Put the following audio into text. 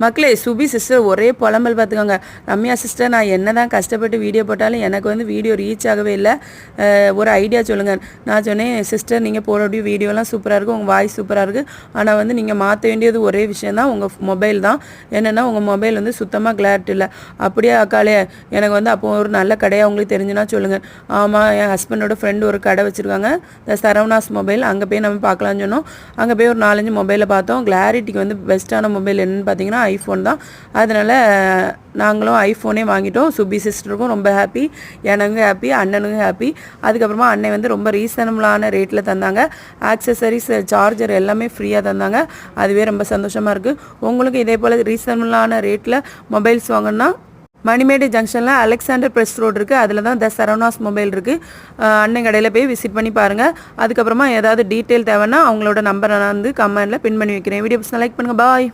மக்களே சுபி சிஸ்டர் ஒரே புலம்பல் பார்த்துக்கோங்க. ரம்யா சிஸ்டர் நான் என்ன தான் கஷ்டப்பட்டு வீடியோ போட்டாலும் எனக்கு வந்து வீடியோ ரீச் ஆகவே இல்லை, ஒரு ஐடியா சொல்லுங்கள். நான் சொன்னேன் சிஸ்டர் நீங்கள் போடக்கூடிய வீடியோலாம் சூப்பராக இருக்குது, உங்கள் வாய்ஸ் சூப்பராக இருக்குது, ஆனால் வந்து நீங்கள் மாற்ற வேண்டியது ஒரே விஷயந்தான், உங்கள் மொபைல் தான். என்னென்னா உங்கள் மொபைல் வந்து சுத்தமாக கிளாரிட்டி இல்லை. அப்படியே அக்காலே எனக்கு வந்து அப்போ ஒரு நல்ல கடையாக உங்களுக்கு தெரிஞ்சுன்னா சொல்லுங்கள். ஆமாம், என் ஹஸ்பண்டோட ஃப்ரெண்டு ஒரு கடை வச்சுருக்காங்க, த சரவணாஸ் மொபைல். அங்கே போய் நம்ம பார்க்கலான்னு சொன்னோம். அங்கே போய் ஒரு 4-5 மொபைலை பார்த்தோம். கிளாரிட்டிக்கு வந்து பெஸ்ட்டான மொபைல் என்னென்னு பார்த்தீங்கன்னா ஐஃபோன் தான். அதனால் நாங்களும் ஐஃபோனே வாங்கிட்டோம். சுபி சிஸ்டருக்கும் ரொம்ப ஹாப்பி, எனக்கும் ஹாப்பி, அண்ணனுக்கும் ஹாப்பி. அதுக்கப்புறமா அண்ணன் வந்து ரொம்ப ரீசனபிளான ரேட்டில் தந்தாங்க. ஆக்சசரிஸ், சார்ஜர் எல்லாமே ஃப்ரீயாக தந்தாங்க. அதுவே ரொம்ப சந்தோஷமாக இருக்குது. உங்களுக்கு இதே போல் ரீசனபிளான ரேட்டில் மொபைல்ஸ் வாங்கினா மணிமேடு ஜங்ஷனில் அலெக்சாண்டர் ப்ரெஸ் ரோடு இருக்குது, அதில் தான் த சரவணாஸ் மொபைல் இருக்குது. அண்ணன் கடையில் போய் விசிட் பண்ணி பாருங்கள். அதுக்கப்புறமா ஏதாவது டீட்டெயில் தேவைன்னா அவங்களோட நம்பரை நான் வந்து கமெண்டில் பின் பண்ணி வைக்கிறேன். வீடியோ லைக் பண்ணுங்கள். பாய்.